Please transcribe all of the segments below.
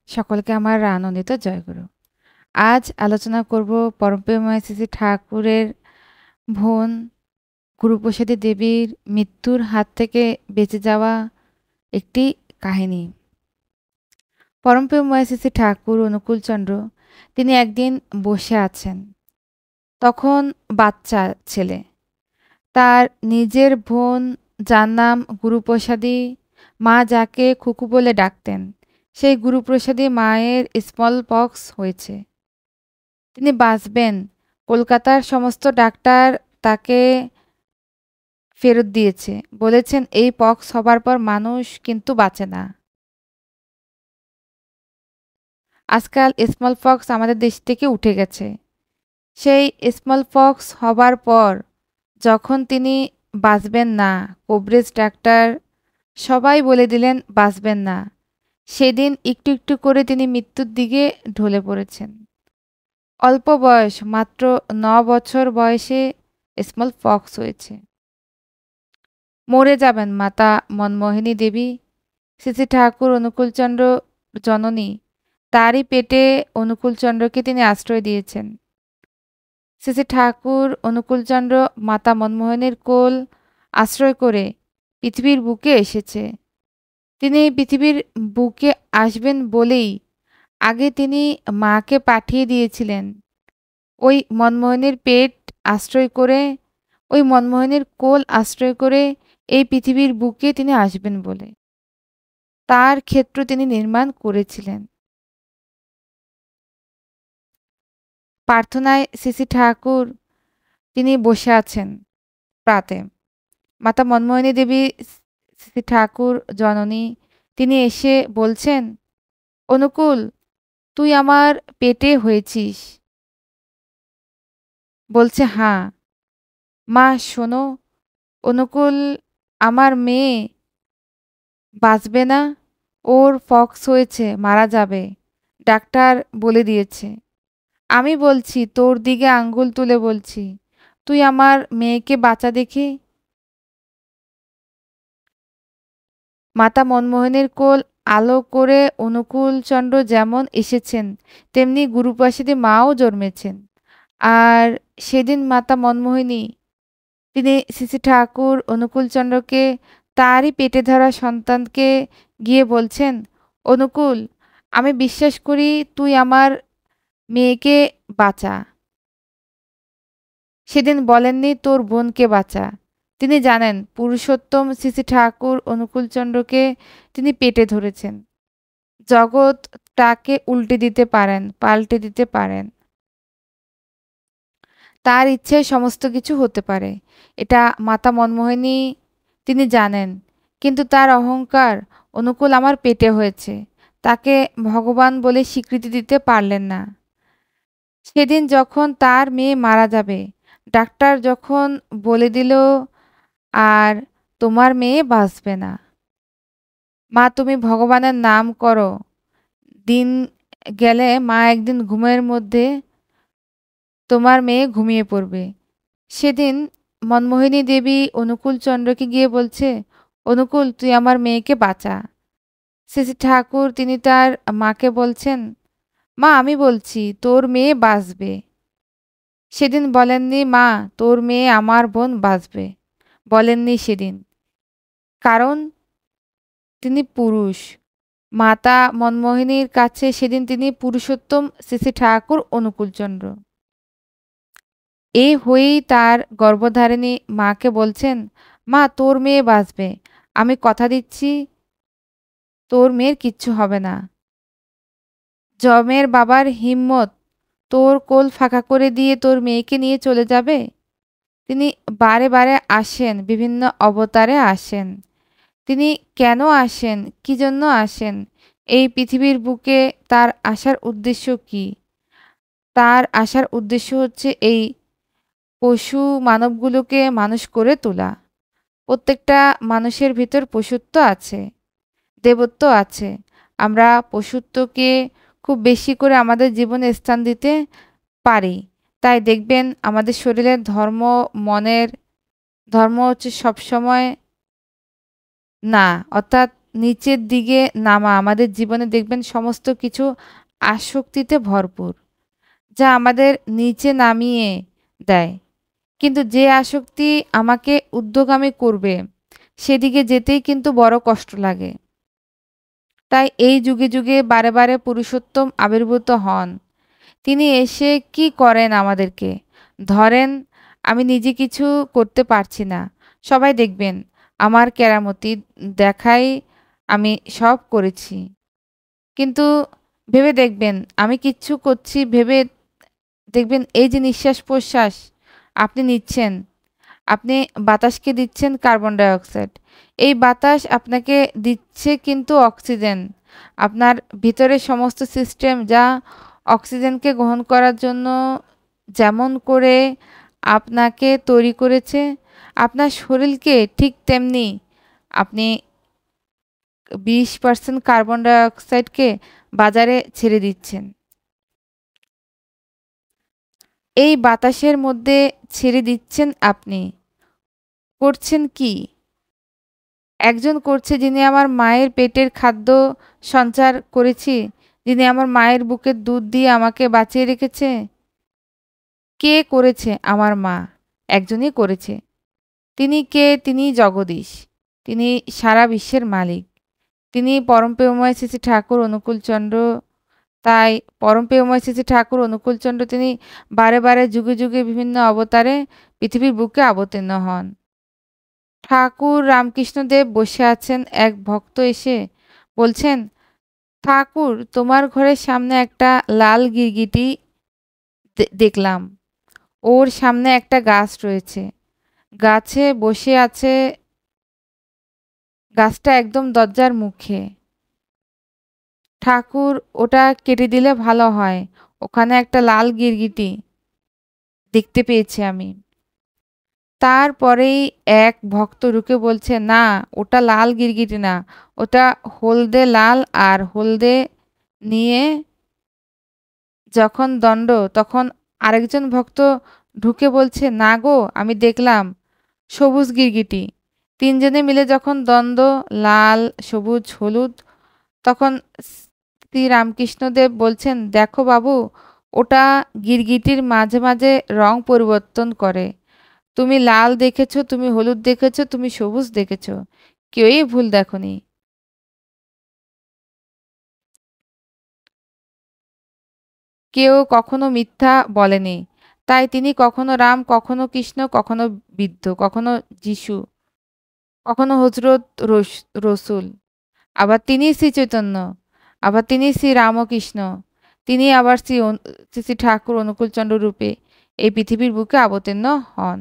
সকলকে আমার আনন্দিত জয়গুরু। আজ আলোচনা করব পরমপ্রেমময় শ্রী শ্রী ঠাকুরের বোন গুরুপ্রসাদী দেবীর মৃত্যুর হাত থেকে বেঁচে যাওয়া একটি কাহিনী। পরমপ্রেমময় শ্রী শ্রী ঠাকুর অনুকূলচন্দ্র তিনি একদিন বসে আছেন। তখন বাচ্চা ছেলে, তার নিজের বোন, যার নাম গুরুপ্রসাদী, মা যাকে খুকু বলে ডাকতেন, সেই গুরুপ্রসাদী মায়ের স্মল পক্স হয়েছে। তিনি বাঁচবেন, কলকাতার সমস্ত ডাক্তার তাকে ফেরত দিয়েছে, বলেছেন এই পক্স হবার পর মানুষ কিন্তু বাঁচে না। আজকাল স্মল পক্স আমাদের দেশ থেকে উঠে গেছে। সেই স্মল পক্স হবার পর যখন তিনি বাঁচবেন না, কবরেজ ডাক্তার সবাই বলে দিলেন বাঁচবেন না, সেদিন একটু একটু করে তিনি মৃত্যুর দিকে ঢলে পড়েছেন। অল্প বয়স, মাত্র 9 বছর বয়সে স্মল পক্স হয়েছে। মরে যাবেন মাতা মনমোহিনী দেবী, শ্রী শ্রী ঠাকুর অনুকূলচন্দ্র জননী, তারই পেটে অনুকূলচন্দ্রকে তিনি আশ্রয় দিয়েছেন। শ্রী শ্রী ঠাকুর অনুকূলচন্দ্র মাতা মনমোহনের কোল আশ্রয় করে পৃথিবীর বুকে এসেছে। তিনি এই পৃথিবীর বুকে আসবেন বলেই আগে তিনি মাকে পাঠিয়ে দিয়েছিলেন ওই মনমোহনের পেট আশ্রয় করে, ওই মনমোহনের কোল আশ্রয় করে এই পৃথিবীর বুকে তিনি আসবেন বলে। তার ক্ষেত্র তিনি নির্মাণ করেছিলেন। প্রার্থনায় শ্রী শ্রী ঠাকুর তিনি বসে আছেন প্রাতে। মাতা মনমোহিনী দেবী শ্রী ঠাকুর জননী তিনি এসে বলছেন, অনুকূল তুই আমার পেটে হয়েছিস। বলছে হ্যাঁ। মা শোনো, অনুকূল আমার মেয়ে বাঁচবে না, ওর পক্স হয়েছে, মারা যাবে, ডাক্তার বলে দিয়েছে। আমি বলছি, তোর দিকে আঙ্গুল তুলে বলছি, তুই আমার মেয়েকে বাঁচা দেখি। মাতা মনমোহনের কোল আলো করে অনুকূলচন্দ্র যেমন এসেছেন, তেমনি গুরুপ্রসাদী মাও জন্মেছেন। আর সেদিন মাতা মনমোহিনী তিনি শ্রী শ্রী ঠাকুর অনুকূলচন্দ্রকে তারই পেটে ধরা সন্তানকে গিয়ে বলছেন, অনুকূল আমি বিশ্বাস করি তুই আমার মেয়েকে বাঁচা। সেদিন বলেননি তোর বোনকে বাঁচা। তিনি জানেন পুরুষোত্তম শ্রী শ্রী ঠাকুর অনুকূলচন্দ্রকে তিনি পেটে ধরেছেন। জগৎ তাকে উল্টে দিতে পারেন, পাল্টে দিতে পারেন। তার ইচ্ছায় সমস্ত কিছু হতে পারে, এটা মাতা মনমোহিনী তিনি জানেন। কিন্তু তার অহংকার, অনুকূল আমার পেটে হয়েছে, তাকে ভগবান বলে স্বীকৃতি দিতে পারলেন না। সেদিন যখন তার মেয়ে মারা যাবে, ডাক্তার যখন বলে দিল আর তোমার মেয়ে বাঁচবে না, মা তুমি ভগবানের নাম করো। দিন গেলে মা একদিন ঘুমের মধ্যে তোমার মেয়ে ঘুমিয়ে পড়বে। সেদিন মনমোহিনী দেবী অনুকূলচন্দ্রকে গিয়ে বলছে, অনুকূল তুই আমার মেয়েকে বাঁচা। শ্রী শ্রী ঠাকুর তিনি তার মাকে বলছেন, মা আমি বলছি তোর মেয়ে বাঁচবে। সেদিন বলেননি মা তোর মেয়ে আমার বোন বাঁচবে, বলেননি সেদিন, কারণ তিনি পুরুষ। মাতা মনমোহিনীর কাছে সেদিন তিনি পুরুষোত্তম শ্রী শ্রী ঠাকুর অনুকূলচন্দ্র। এই হয়েই তার গর্ভধারিণী মাকে বলছেন, মা তোর মেয়ে বাঁচবে, আমি কথা দিচ্ছি তোর মেয়ের কিচ্ছু হবে না। জমের বাবার হিম্মত তোর কোল ফাঁকা করে দিয়ে তোর মেয়েকে নিয়ে চলে যাবে? তিনি বারে বারে আসেন, বিভিন্ন অবতারে আসেন। তিনি কেন আসেন, কি জন্য আসেন, এই পৃথিবীর বুকে তার আসার উদ্দেশ্য কি? তার আসার উদ্দেশ্য হচ্ছে এই পশু মানবগুলোকে মানুষ করে তোলা। প্রত্যেকটা মানুষের ভিতর পশুত্ব আছে, দেবত্ব আছে। আমরা পশুত্বকে খুব বেশি করে আমাদের জীবনে স্থান দিতে পারি। তাই দেখবেন আমাদের শরীরের ধর্ম, মনের ধর্ম হচ্ছে সবসময় না, অর্থাৎ নিচের দিকে নামা আমাদের জীবনে দেখবেন সমস্ত কিছু আসক্তিতে ভরপুর, যা আমাদের নিচে নামিয়ে দেয়। কিন্তু যে আসক্তি আমাকে ঊর্ধ্বগামী করবে, সেদিকে যেতেই কিন্তু বড় কষ্ট লাগে। তাই এই যুগে যুগে বারে বারে পুরুষোত্তম আবির্ভূত হন। তিনি এসে কি করেন আমাদেরকে? ধরেন আমি নিজে কিছু করতে পারছি না। সবাই দেখবেন আমার কেরামতি দেখাই আমি সব করেছি। কিন্তু ভেবে দেখবেন আমি কিচ্ছু করছি ভেবে দেখবেন এই যে নিঃশ্বাস-প্রশ্বাস আপনি নিচ্ছেন, আপনি বাতাসকে দিচ্ছেন কার্বন ডাই অক্সাইড। এই বাতাস আপনাকে দিচ্ছে কিন্তু অক্সিজেন। আপনার ভিতরের সমস্ত সিস্টেম যা অক্সিজেনকে গ্রহণ করার জন্য যেমন করে আপনাকে তৈরি করেছে, আপনার শরীরকে ঠিক তেমনি আপনি 20% কার্বন ডাই অক্সাইডকে বাজারে ছেড়ে দিচ্ছেন। এই বাতাসের মধ্যে ছেড়ে দিচ্ছেন আপনি। করছেন কি? একজন করছে যিনি আমার মায়ের পেটের খাদ্য সঞ্চার করেছি, যিনি আমার মায়ের বুকের দুধ দিয়ে আমাকে বাঁচিয়ে রেখেছে। কে করেছে? আমার মা। একজনই করেছে। তিনি কে? তিনি জগদীশ। তিনি সারা বিশ্বের মালিক। তিনি পরমপ্রেমময় শ্রী শ্রী ঠাকুর অনুকূলচন্দ্র। তাই পরমপ্রেমময় শ্রী শ্রী ঠাকুর অনুকূলচন্দ্র তিনি বারে বারে যুগে যুগে বিভিন্ন অবতারে পৃথিবীর বুকে অবতীর্ণ হন। ঠাকুর রামকৃষ্ণদেব বসে আছেন, এক ভক্ত এসে বলছেন, ঠাকুর তোমার ঘরের সামনে একটা লাল গিরগিটি দেখলাম। ওর সামনে একটা গাছ রয়েছে। গাছে বসে আছে, গাছটা একদম দরজার মুখে। ঠাকুর ওটা কেটে দিলে ভালো হয়, ওখানে একটা লাল গিরগিটি দেখতে পেয়েছি আমি। তারপরেই এক ভক্ত ঢুকে বলছে, না ওটা লাল গিরগিটি না, ওটা হলদে লাল। আর হলদে নিয়ে যখন দণ্ড, তখন আরেকজন ভক্ত ঢুকে বলছে, না গো আমি দেখলাম সবুজ গিরগিটি। তিনজনে মিলে যখন দ্বন্দ্ব, লাল সবুজ হলুদ, তখন শ্রী রামকৃষ্ণদেব বলছেন, দেখো বাবু, ওটা গিরগিটির মাঝে মাঝে রং পরিবর্তন করে। তুমি লাল দেখেছো, তুমি হলুদ দেখেছো, তুমি সবুজ দেখেছো, কেউই ভুল দেখনি। কেউ কখনো মিথ্যা বলেনি। তাই তিনি কখনো রাম, কখনো কৃষ্ণ, কখনো বৃদ্ধ, কখনো যিশু, কখনো হজরত রসুল। আবার তিনি শ্রী চৈতন্য, আবার তিনি শ্রী রামকৃষ্ণ, তিনি আবার শ্রী শ্রী ঠাকুর অনুকূলচন্দ্র রূপে এই পৃথিবীর বুকে অবতীর্ণ হন।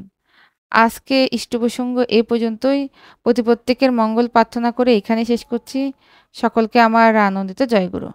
আজকে ইষ্টপ্রসঙ্গ এই পর্যন্তই। প্রত্যেকের মঙ্গল প্রার্থনা করে এখানে শেষ করছি। সকলকে আমার আনন্দিত জয়গুরু।